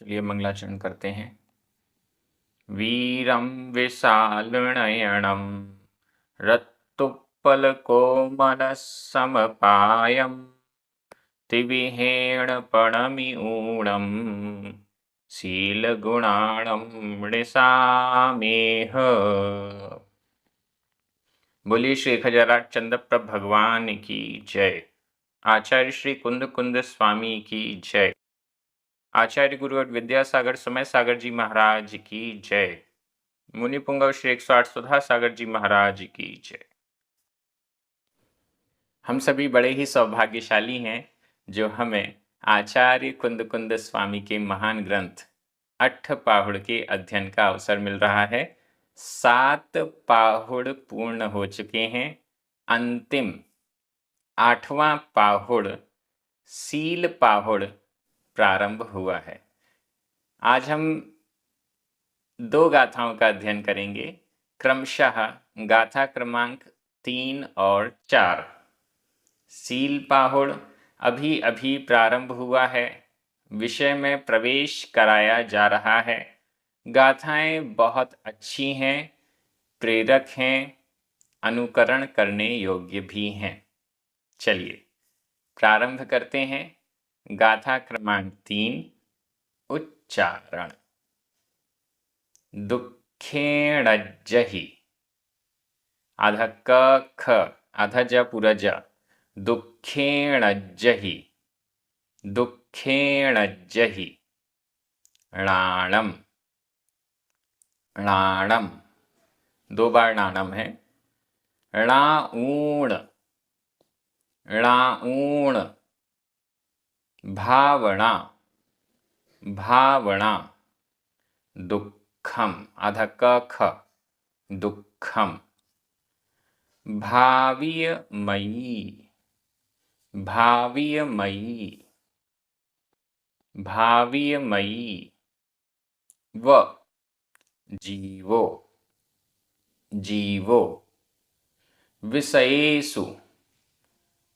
चलिए मंगलाचरण करते हैं। वीरं विशालनयनं रत्तुप्पलकोमलसमपायं त्रिविहेणपणमिऊणं शीलगुणाणं मृषामेह। बोलिए श्री खजराट चंद्रप्रभ भगवान की जय। आचार्य श्री कुंद कुंद स्वामी की जय। आचार्य गुरु और विद्यासागर समय सागर जी महाराज की जय। मुनि पुंगव श्री 108 सुधा सागर जी महाराज की जय। हम सभी बड़े ही सौभाग्यशाली हैं जो हमें आचार्य कुंद कुंद स्वामी के महान ग्रंथ अट्ठपाहुड़ के अध्ययन का अवसर मिल रहा है। 7 पाहुड़ पूर्ण हो चुके हैं। अंतिम 8वां पाहुड़ सील पाहुड़ प्रारंभ हुआ है। आज हम 2 गाथाओं का अध्ययन करेंगे, क्रमशः गाथा क्रमांक 3 और 4। सील पाहुड़ अभी अभी प्रारंभ हुआ है, विषय में प्रवेश कराया जा रहा है। गाथाएं बहुत अच्छी हैं, प्रेरक हैं, अनुकरण करने योग्य भी हैं। चलिए प्रारंभ करते हैं। गाथा क्रमांक 3 उच्चारण। दुःखेण जहि आधा क ख आधा ज पूरा ज। दुःखेण जहि दुःखेण जहि णाणम णाणम 2 बार णाणम है। णाऊण णाऊण भावना भावना। दुःखम आधा क ख दुःखम। भावीयमयी भावीयमयी भावीयमयी। व जीवो जीवो। विषयेषु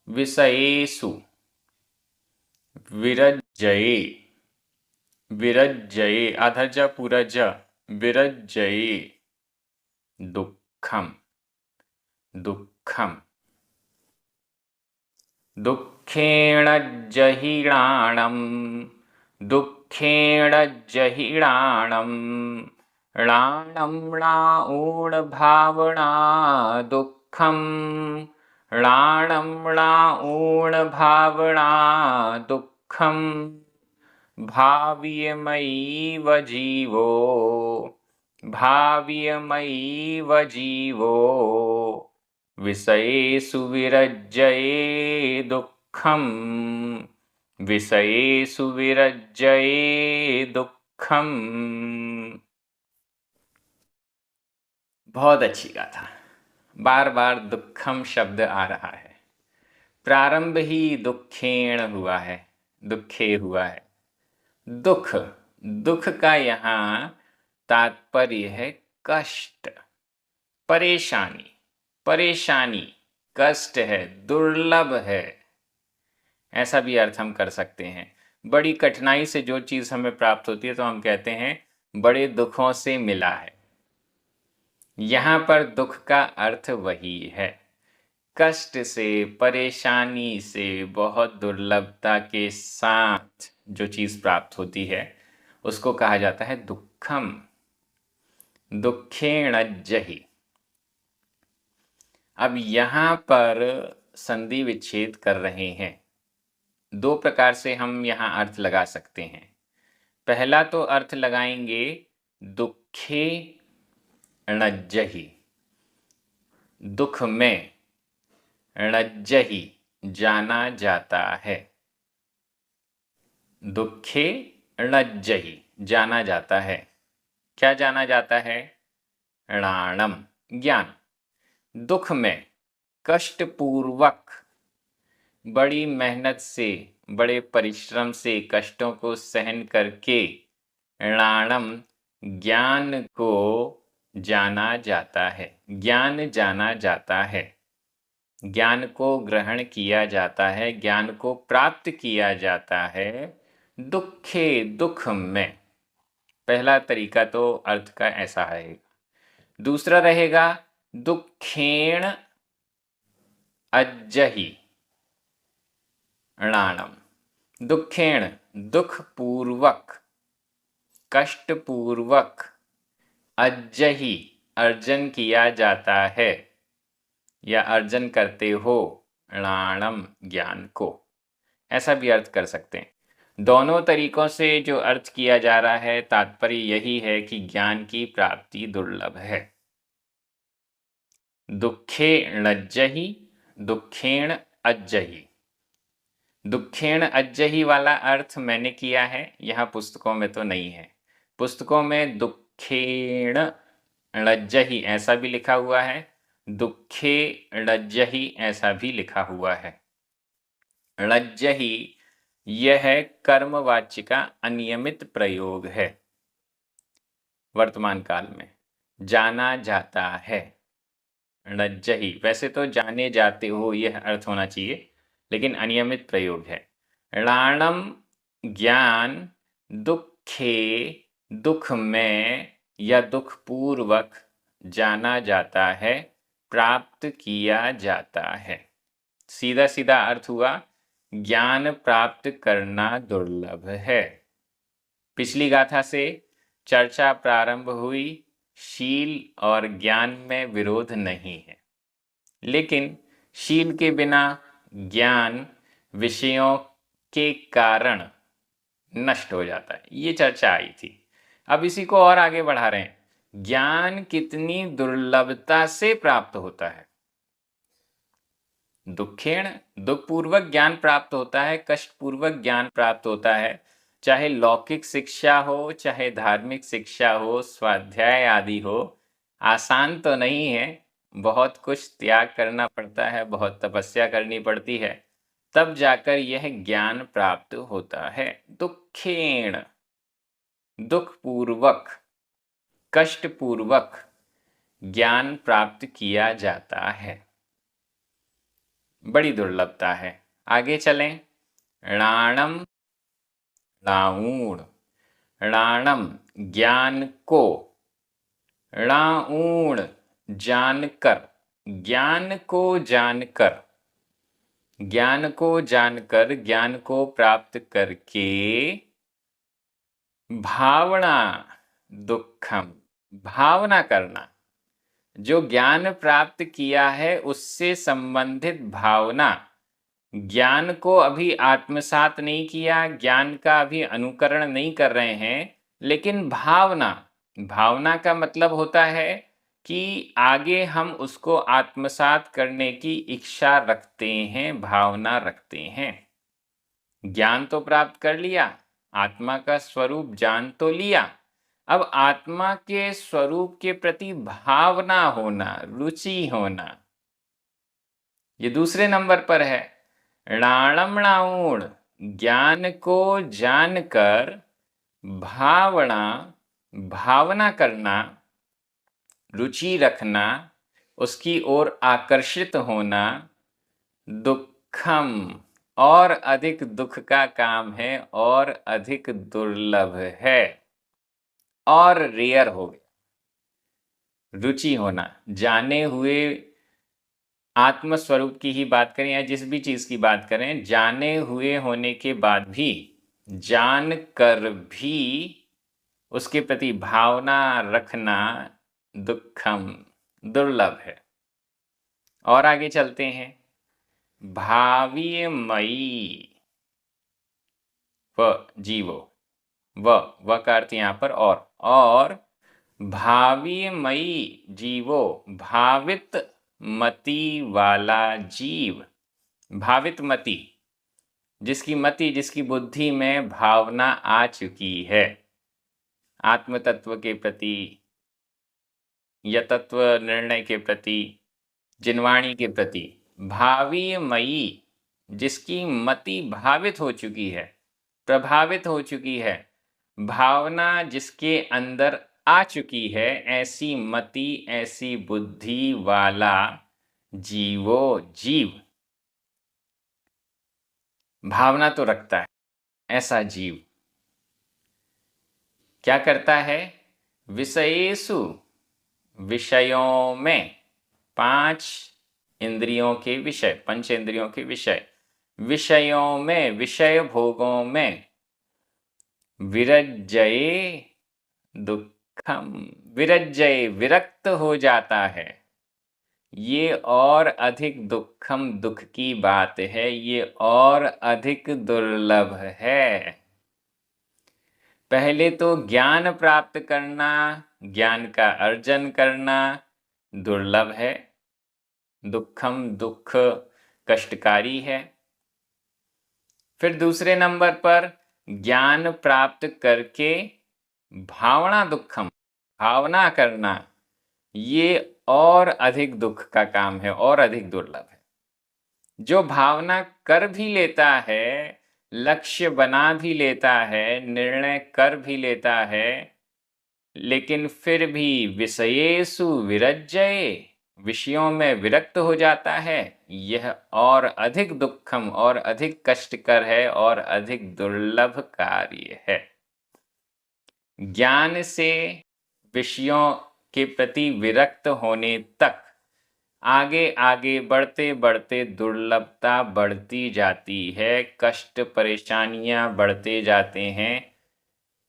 विषयेषु। विरज्जये विरज्जये आधा ज पूरा ज। विरज्जये दुःखम दुःखम। दुःखेण जहिणाणं दुःखेण जहिणाणं णाणं णाऊण भावना दुःखं णाणं णाऊण भावना दुःखं। भाव्यमयीव जीवो भाव्यमयीव जीवो। विषयेषु विरज्जये दुःखं विषयेषु विरज्जये दुःखं। बहुत अच्छी गाथा। बार बार दुःखम शब्द आ रहा है। प्रारंभ ही दुःखेण हुआ है, दुःखे हुआ है। दुख दुख का यहाँ तात्पर्य है कष्ट, परेशानी। परेशानी कष्ट है, दुर्लभ है, ऐसा भी अर्थ हम कर सकते हैं। बड़ी कठिनाई से जो चीज़ हमें प्राप्त होती है तो हम कहते हैं बड़े दुखों से मिला है। यहाँ पर दुख का अर्थ वही है, कष्ट से, परेशानी से, बहुत दुर्लभता के साथ जो चीज़ प्राप्त होती है उसको कहा जाता है दुःखम। दुःखेण जहि। अब यहाँ पर संधि विच्छेद कर रहे हैं। 2 प्रकार से हम यहाँ अर्थ लगा सकते हैं। पहला तो अर्थ लगाएंगे दुःखे णज्जहि, दुख में, णज्जहि जाना जाता है। दुःखे णज्जहि जाना जाता है। क्या जाना जाता है? णाणम ज्ञान। दुख में कष्टपूर्वक, बड़ी मेहनत से, बड़े परिश्रम से कष्टों को सहन करके णाणम ज्ञान को जाना जाता है, ज्ञान जाना जाता है, ज्ञान को ग्रहण किया जाता है, ज्ञान को प्राप्त किया जाता है। दुखे दुख में। पहला तरीका तो अर्थ का ऐसा है। दूसरा रहेगा दुखेण अज्जहि णाणम। दुखेण दुख पूर्वक, कष्ट पूर्वक, अज्जहि अर्जन किया जाता है या अर्जन करते हो, णाणम ज्ञान को। ऐसा भी अर्थ कर सकते हैं। दोनों तरीकों से जो अर्थ किया जा रहा है तात्पर्य यही है कि ज्ञान की प्राप्ति दुर्लभ है। दुखेणज्जहि, दुखेण अज्जहि। दुखेण अज्जहि वाला अर्थ मैंने किया है, यहाँ पुस्तकों में तो नहीं है। पुस्तकों में दुखेण णज्जहि ऐसा भी लिखा हुआ है, दुखे णज्जहि ऐसा भी लिखा हुआ है। णज्जहि यह कर्मवाच्य का अनियमित प्रयोग है वर्तमान काल में। जाना जाता है, णज्जहि। वैसे तो जाने जाते हो यह अर्थ होना चाहिए, लेकिन अनियमित प्रयोग है। णाणम ज्ञान, दुखे दुख में या दुख पूर्वक जाना जाता है, प्राप्त किया जाता है। सीधा सीधा अर्थ हुआ ज्ञान प्राप्त करना दुर्लभ है। पिछली गाथा से चर्चा प्रारंभ हुई, शील और ज्ञान में विरोध नहीं है, लेकिन शील के बिना ज्ञान विषयों के कारण नष्ट हो जाता है। ये चर्चा आई थी। अब इसी को और आगे बढ़ा रहे हैं। ज्ञान कितनी दुर्लभता से प्राप्त होता है। दुखेण दुख पूर्वक ज्ञान प्राप्त होता है, कष्ट पूर्वक ज्ञान प्राप्त होता है। चाहे लौकिक शिक्षा हो, चाहे धार्मिक शिक्षा हो, स्वाध्याय आदि हो, आसान तो नहीं है। बहुत कुछ त्याग करना पड़ता है, बहुत तपस्या करनी पड़ती है, तब जाकर यह ज्ञान प्राप्त होता है। दुखेण दुख पूर्वक, कष्ट पूर्वक ज्ञान प्राप्त किया जाता है। बड़ी दुर्लभता है। आगे चलें। णाणम णाऊण, णाणम ज्ञान को, णाऊण जानकर, ज्ञान को जानकर, ज्ञान को जानकर, ज्ञान को प्राप्त करके, भावना दुखम भावना करना। जो ज्ञान प्राप्त किया है उससे संबंधित भावना, ज्ञान को अभी आत्मसात नहीं किया, ज्ञान का अभी अनुकरण नहीं कर रहे हैं, लेकिन भावना, भावना का मतलब होता है कि आगे हम उसको आत्मसात करने की इच्छा रखते हैं, भावना रखते हैं। ज्ञान तो प्राप्त कर लिया, आत्मा का स्वरूप जान तो लिया, अब आत्मा के स्वरूप के प्रति भावना होना, रुचि होना, ये दूसरे नंबर पर है। णाणम णाऊण ज्ञान को जानकर, भावना भावना करना, रुचि रखना, उसकी ओर आकर्षित होना, दुखम और अधिक दुख का काम है और अधिक दुर्लभ है और रेयर हो गया। रुचि होना, जाने हुए आत्मस्वरूप की ही बात करें या जिस भी चीज की बात करें, जाने हुए होने के बाद भी, जान कर भी उसके प्रति भावना रखना दुखम दुर्लभ है। और आगे चलते हैं। भावीमयी व जीवो, व का अर्थ यहाँ पर और भावीमयी जीवो, भावित मति वाला जीव। भावित मति, जिसकी मति, जिसकी बुद्धि में भावना आ चुकी है आत्म तत्व के प्रति या तत्व निर्णय के प्रति, जिनवाणी के प्रति। भावीमयी, जिसकी मति भावित हो चुकी है, प्रभावित हो चुकी है, भावना जिसके अंदर आ चुकी है, ऐसी मति, ऐसी बुद्धि वाला जीवो, जीव भावना तो रखता है, ऐसा जीव क्या करता है? विषयेषु, विषयों में, 5 इंद्रियों के विषय, पंच इंद्रियों के विषय, विषयों में, विषय भोगों में, विरज्जये दुखम, विरज्जये विरक्त हो जाता है। ये और अधिक दुखम, दुख की बात है, ये और अधिक दुर्लभ है। पहले तो ज्ञान प्राप्त करना, ज्ञान का अर्जन करना दुर्लभ है, दुखम, दुख कष्टकारी है। फिर दूसरे नंबर पर ज्ञान प्राप्त करके भावना दुखम, भावना करना, ये और अधिक दुख का काम है और अधिक दुर्लभ है। जो भावना कर भी लेता है, लक्ष्य बना भी लेता है, निर्णय कर भी लेता है, लेकिन फिर भी विषयेषु विरज्जये, विषयों में विरक्त हो जाता है, यह और अधिक दुखम और अधिक कष्टकर है और अधिक दुर्लभ कार्य है। ज्ञान से विषयों के प्रति विरक्त होने तक आगे आगे बढ़ते बढ़ते दुर्लभता बढ़ती जाती है, कष्ट परेशानियां बढ़ते जाते हैं,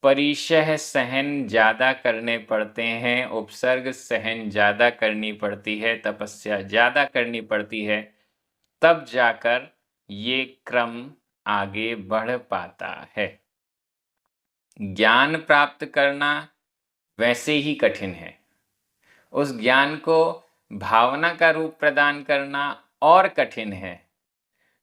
परिशह सहन ज़्यादा करने पड़ते हैं, उपसर्ग सहन ज़्यादा करनी पड़ती है, तपस्या ज़्यादा करनी पड़ती है, तब जाकर ये क्रम आगे बढ़ पाता है। ज्ञान प्राप्त करना वैसे ही कठिन है, उस ज्ञान को भावना का रूप प्रदान करना और कठिन है।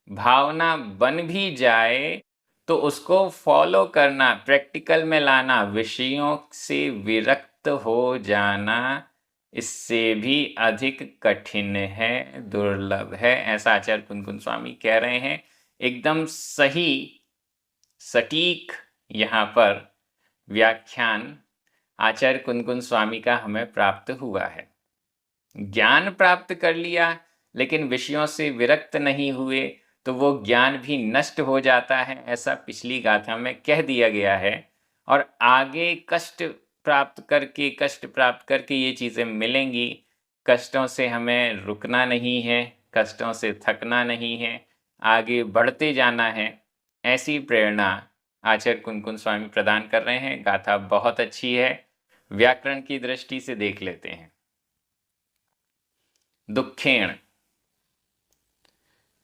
भावना बन भी जाए तो उसको फॉलो करना, प्रैक्टिकल में लाना, विषयों से विरक्त हो जाना, इससे भी अधिक कठिन है, दुर्लभ है, ऐसा आचार्य कुनकुन स्वामी कह रहे हैं। एकदम सही सटीक यहाँ पर व्याख्यान आचार्य कुनकुन स्वामी का हमें प्राप्त हुआ है। ज्ञान प्राप्त कर लिया लेकिन विषयों से विरक्त नहीं हुए तो वो ज्ञान भी नष्ट हो जाता है, ऐसा पिछली गाथा में कह दिया गया है। और आगे कष्ट प्राप्त करके ये चीज़ें मिलेंगी। कष्टों से हमें रुकना नहीं है, कष्टों से थकना नहीं है, आगे बढ़ते जाना है, ऐसी प्रेरणा आचार्य कुनकुन स्वामी प्रदान कर रहे हैं। गाथा बहुत अच्छी है, व्याकरण की दृष्टि से देख लेते हैं। दुखेण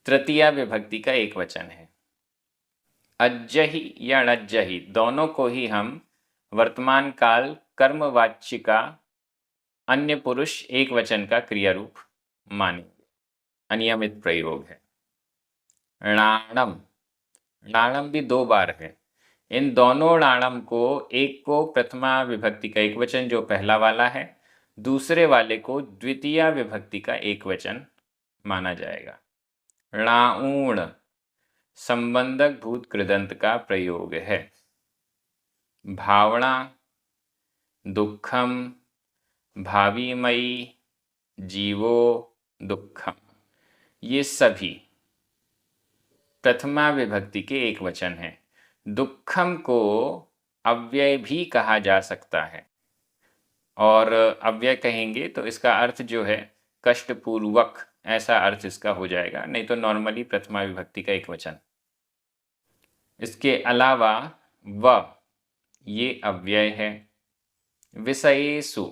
तृतीया विभक्ति का एक वचन है। अज्जहि या अज्जहि दोनों को ही हम वर्तमान काल कर्मवाचिका अन्य पुरुष एक वचन का क्रिया रूप मानेंगे, अनियमित प्रयोग है। णाणम, णाणम भी 2 बार है। इन दोनों णाणम को, एक को प्रथमा विभक्ति का एक वचन जो पहला वाला है, दूसरे वाले को द्वितीय विभक्ति का एक वचन माना जाएगा। णाऊण संबंधक भूत कृदंत का प्रयोग है। भावना, दुखम, भावीमयी, जीवो दुखम, ये सभी प्रथमा विभक्ति के एक वचन है। दुखम को अव्यय भी कहा जा सकता है, और अव्यय कहेंगे तो इसका अर्थ जो है कष्टपूर्वक, ऐसा अर्थ इसका हो जाएगा, नहीं तो नॉर्मली प्रथमा विभक्ति का एक वचन। इसके अलावा व ये अव्यय है। विषयेषु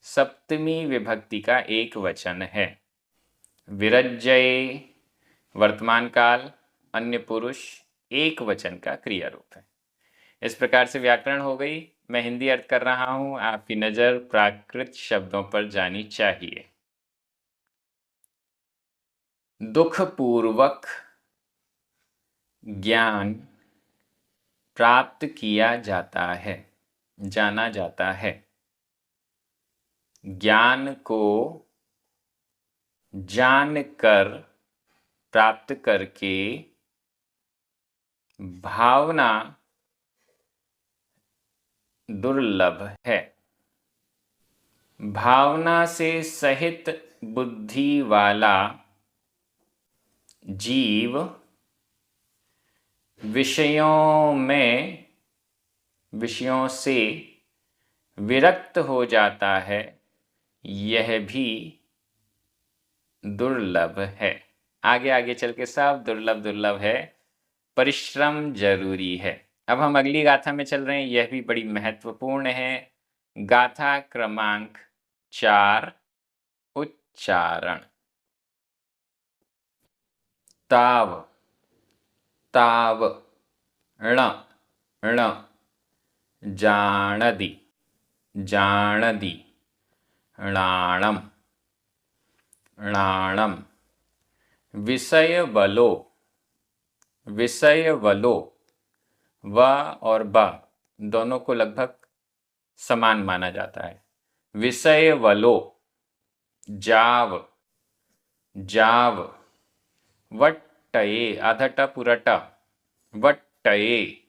सप्तमी विभक्ति का एक वचन है। विरज्जये वर्तमान काल अन्य पुरुष एक वचन का क्रिया रूप है। इस प्रकार से व्याकरण हो गई। मैं हिंदी अर्थ कर रहा हूं, आपकी नज़र प्राकृत शब्दों पर जानी चाहिए। दुखपूर्वक ज्ञान प्राप्त किया जाता है, जाना जाता है। ज्ञान को जानकर, प्राप्त करके भावना दुर्लभ है। भावना से सहित बुद्धि वाला जीव विषयों से विरक्त हो जाता है, यह भी दुर्लभ है। आगे आगे चल के सब दुर्लभ दुर्लभ है, परिश्रम जरूरी है। अब हम अगली गाथा में चल रहे हैं, यह भी बड़ी महत्वपूर्ण है। गाथा क्रमांक 4, उच्चारण। ताव ताव ण ण जाणदि जाणदि णाणम णाणम विषयवलो विषयवलो व और ब दोनों को लगभग समान माना जाता है। विषयवलो जाव जाव वट्टये अधट पुरट वट्टये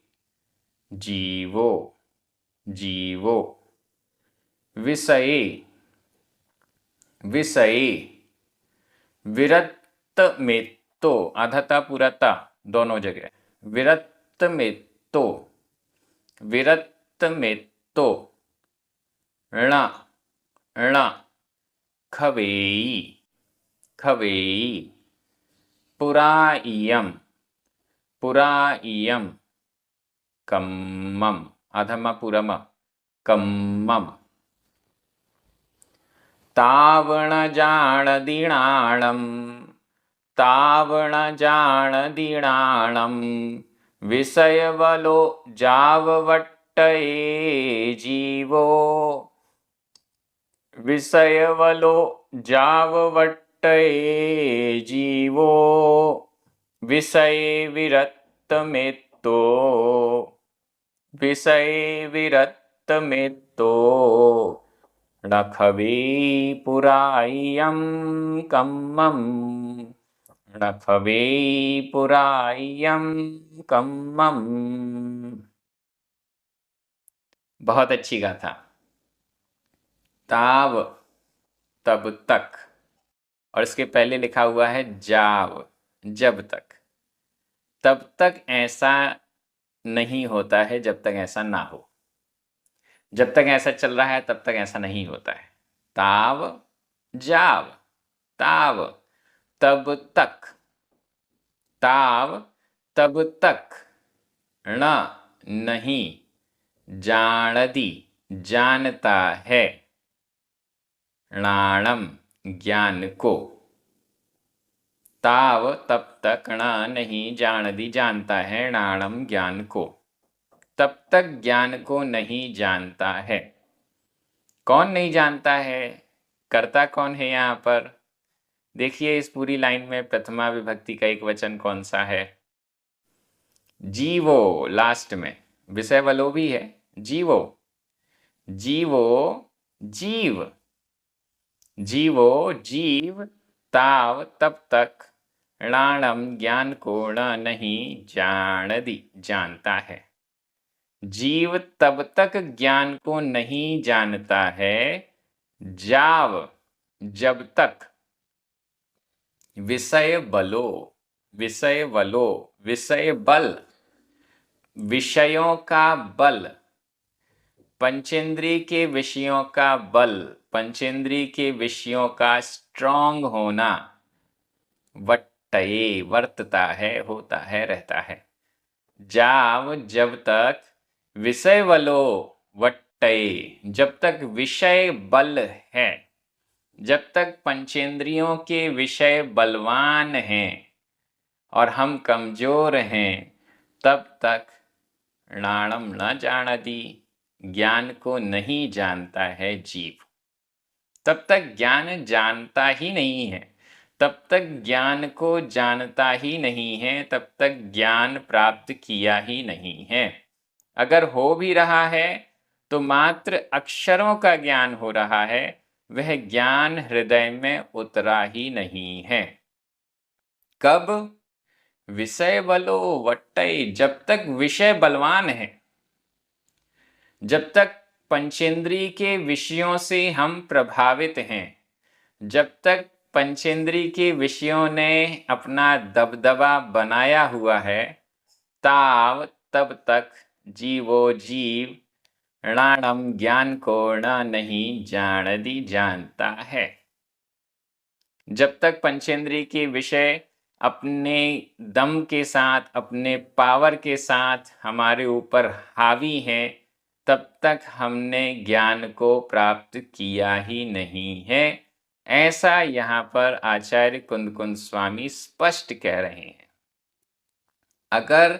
जीवो जीवो विषये विषये विरक्त मेत्तो अधता पुरता दोनों जगह विरक्त मेत्तो ण ण खवेई खवेई पुराइयम पुराइयम कम्मम अधम पुरम कम्मम तावण जाणदीणाणम तावण जाणदीणाणम विषयवलो जाववट्टये जीवो विषयवलो जाववट्टये जीवो विषये विरक्तमेत्तो विषये विरक्तमेत्तो णखवे पुराइयम कम्मम णखवे पुराइयम कम्मम। बहुत अच्छी गाथा। ताव तब तक, और इसके पहले लिखा हुआ है जाव जब तक। तब तक ऐसा नहीं होता है जब तक ऐसा ना हो। जब तक ऐसा चल रहा है तब तक ऐसा नहीं होता है। ताव जाव ताव तब तक ताव तब तक ण नहीं जाणदि जानता है णाणम ज्ञान को। ताव तब तक ण नहीं जाणदि जानता है णाणम ज्ञान को। तब तक ज्ञान को नहीं जानता है। कौन नहीं जानता है? कर्ता कौन है यहाँ पर? देखिए इस पूरी लाइन में प्रथमा विभक्ति का एक वचन कौन सा है? जीवो लास्ट में। विषय वलो भी है। जीवो जीवो जीव जीवो जीव ताव तब तक णाणम ज्ञान को ण नहीं जाणदि जानता है। जीव तब तक ज्ञान को नहीं जानता है जाव जब तक विषय बलो विषय बलो विषय बल विषयों का बल पंचेंद्रिय के विषयों का बल पंचेंद्रिय के विषयों का स्ट्रांग होना वट्टये वर्तता है होता है रहता है। जाव जब तक विषय बलो वट्टये जब तक विषय बल है जब तक पंचेंद्रियों के विषय बलवान हैं और हम कमजोर हैं तब तक णाणम न जानति ज्ञान को नहीं जानता है जीव। तब तक ज्ञान जानता ही नहीं है, तब तक ज्ञान को जानता ही नहीं है, तब तक ज्ञान प्राप्त किया ही नहीं है। अगर हो भी रहा है तो मात्र अक्षरों का ज्ञान हो रहा है, वह ज्ञान हृदय में उतरा ही नहीं है। कब? विषय बलो वट्टये जब तक विषय बलवान है, जब तक पंचेंद्रिय के विषयों से हम प्रभावित हैं, जब तक पंचेंद्रिय के विषयों ने अपना दबदबा बनाया हुआ है, ताव तब तक जीवो जीव णाणम ज्ञान को ण नहीं जानदी जानता है। जब तक पंचेंद्रिय के विषय अपने दम के साथ, अपने पावर के साथ हमारे ऊपर हावी हैं, तब तक हमने ज्ञान को प्राप्त किया ही नहीं है। ऐसा यहाँ पर आचार्य कुंद स्वामी स्पष्ट कह रहे हैं। अगर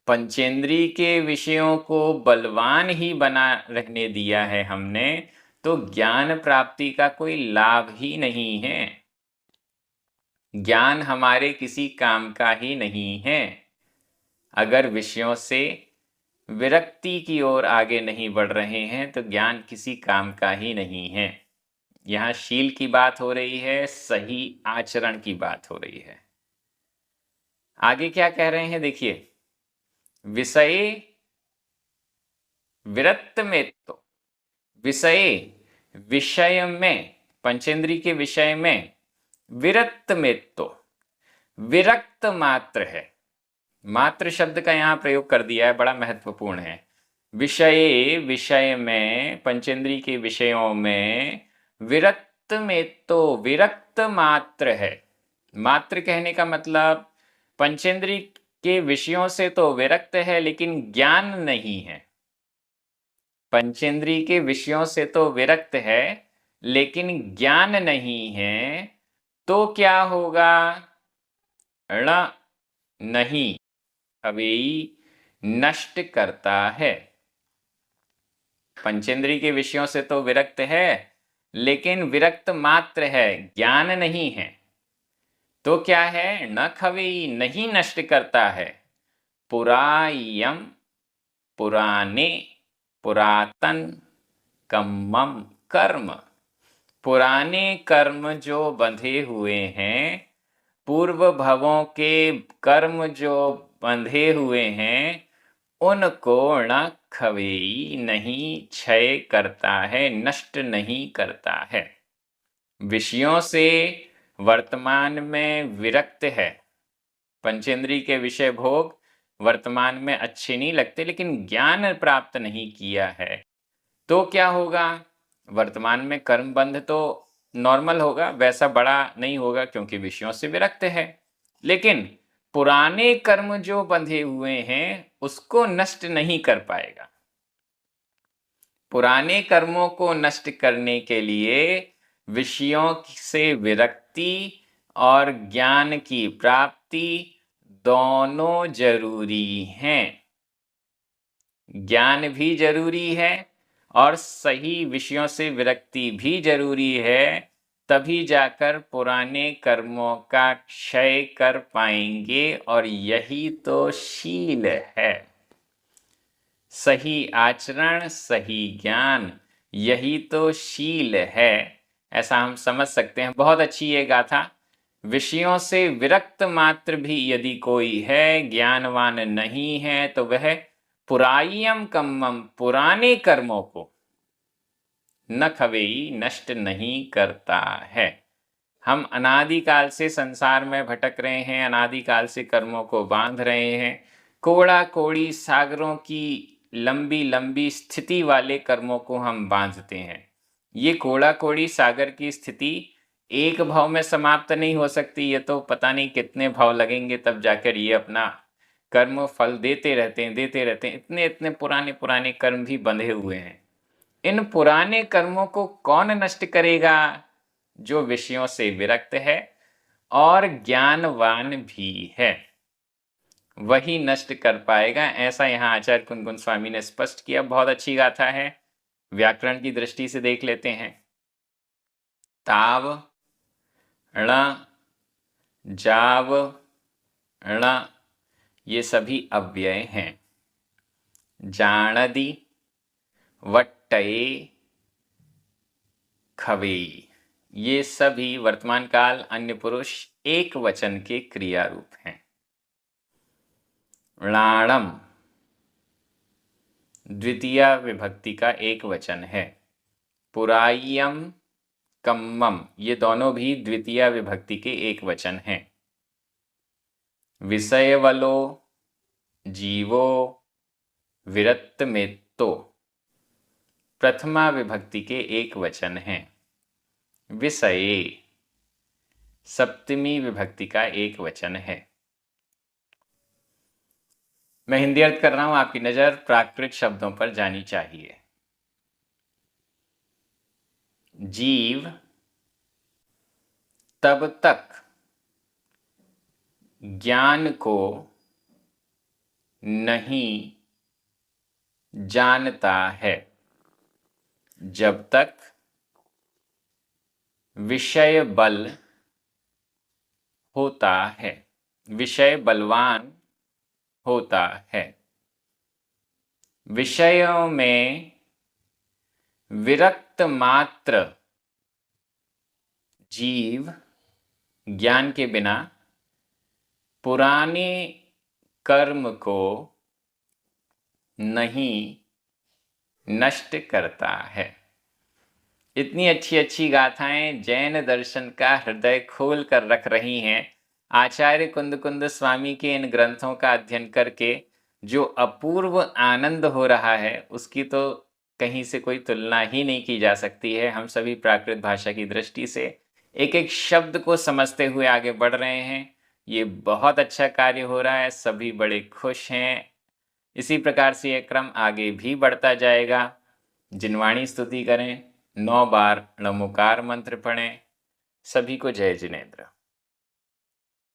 पंचेंद्रिय के विषयों को बलवान ही बना रहने दिया है हमने, तो ज्ञान प्राप्ति का कोई लाभ ही नहीं है। ज्ञान हमारे किसी काम का ही नहीं है। अगर विषयों से विरक्ति की ओर आगे नहीं बढ़ रहे हैं तो ज्ञान किसी काम का ही नहीं है। यहाँ शील की बात हो रही है, सही आचरण की बात हो रही है। आगे क्या कह रहे हैं देखिए, विषय विरक्त में, तो विषय में, पंचेंद्रिय के विषय में, विरक्त में तो विरक्त मात्र है। मात्र शब्द का यहाँ प्रयोग कर दिया है, बड़ा महत्वपूर्ण है। विषय में, पंचेंद्रिय के विषयों में विरक्त में तो विरक्त मात्र है। मात्र कहने का मतलब पंचेंद्रिय के विषयों से तो विरक्त है लेकिन ज्ञान नहीं है। पंचेंद्रिय के विषयों से तो विरक्त है लेकिन ज्ञान नहीं है, तो क्या होगा? ण नहीं अवेयी नष्ट करता है। पंचेंद्रिय के विषयों से तो विरक्त है लेकिन विरक्त मात्र है, ज्ञान नहीं है, तो क्या है? न खवेई, नहीं नष्ट करता है। पुरायम, पुराने, पुरातन, कम्मम कर्म, पुराने कर्म जो बंधे हुए हैं, पूर्व भवों के कर्म जो बंधे हुए हैं, उनको न खवेई, नहीं क्षय करता है, नष्ट नहीं करता है। विषयों से वर्तमान में विरक्त है। पंचेंद्रिय के विषय भोग वर्तमान में अच्छे नहीं लगते लेकिन ज्ञान प्राप्त नहीं किया है, तो क्या होगा? वर्तमान में कर्म बंध तो नॉर्मल होगा, वैसा बड़ा नहीं होगा क्योंकि विषयों से विरक्त है, लेकिन पुराने कर्म जो बंधे हुए हैं उसको नष्ट नहीं कर पाएगा। पुराने कर्मों को नष्ट करने के लिए विषयों से विरक्ति और ज्ञान की प्राप्ति दोनों जरूरी हैं। ज्ञान भी जरूरी है और सही विषयों से विरक्ति भी जरूरी है, तभी जाकर पुराने कर्मों का क्षय कर पाएंगे, और यही तो शील है। सही आचरण, सही ज्ञान, यही तो शील है, ऐसा हम समझ सकते हैं। बहुत अच्छी ये गाथा। विषयों से विरक्त मात्र भी यदि कोई है, ज्ञानवान नहीं है, तो वह पुरायम कम्मम, पुराने कर्मों को न खवेई, नष्ट नहीं करता है। हम अनादिकाल से संसार में भटक रहे हैं, अनादिकाल से कर्मों को बांध रहे हैं। कोड़ा कोड़ी सागरों की लंबी लंबी स्थिति वाले कर्मों को हम बांधते हैं। ये कोड़ा कोड़ी सागर की स्थिति एक भाव में समाप्त नहीं हो सकती, ये तो पता नहीं कितने भाव लगेंगे तब जाकर ये अपना कर्म फल देते रहते हैं। इतने इतने पुराने पुराने कर्म भी बंधे हुए हैं। इन पुराने कर्मों को कौन नष्ट करेगा? जो विषयों से विरक्त है और ज्ञानवान भी है, वही नष्ट कर पाएगा। ऐसा यहाँ आचार्य कुंद स्वामी ने स्पष्ट किया। बहुत अच्छी गाथा है। व्याकरण की दृष्टि से देख लेते हैं। ताव, ण, जाव, ण, ये सभी अव्यय हैं। जाणदी, वट्टये, खवेई, ये सभी वर्तमान काल अन्य पुरुष एक वचन के क्रिया रूप हैं। णाणम द्वितीय विभक्ति का एक वचन है। पुरायम, कम्मम, ये दोनों भी द्वितीय विभक्ति के एक वचन हैं। विषयवलो, जीवो विरक्त में तो प्रथमा विभक्ति के एक वचन हैं। विषये सप्तमी विभक्ति का एक वचन है। मैं हिंदी अर्थ कर रहा हूं, आपकी नजर प्राकृत शब्दों पर जानी चाहिए। जीव तब तक ज्ञान को नहीं जानता है जब तक विषय बल होता है, विषय बलवान होता है। विषयों में विरक्त मात्र जीव ज्ञान के बिना पुराने कर्म को नहीं नष्ट करता है। इतनी अच्छी अच्छी गाथाएं जैन दर्शन का हृदय खोल कर रख रही हैं। आचार्य कुंद स्वामी के इन ग्रंथों का अध्ययन करके जो अपूर्व आनंद हो रहा है उसकी तो कहीं से कोई तुलना ही नहीं की जा सकती है। हम सभी प्राकृत भाषा की दृष्टि से एक एक शब्द को समझते हुए आगे बढ़ रहे हैं। ये बहुत अच्छा कार्य हो रहा है, सभी बड़े खुश हैं। इसी प्रकार से यह क्रम आगे भी बढ़ता जाएगा। जिनवाणी स्तुति करें, 9 बार नमोकार मंत्र पढ़ें। सभी को जय जिनेंद्र।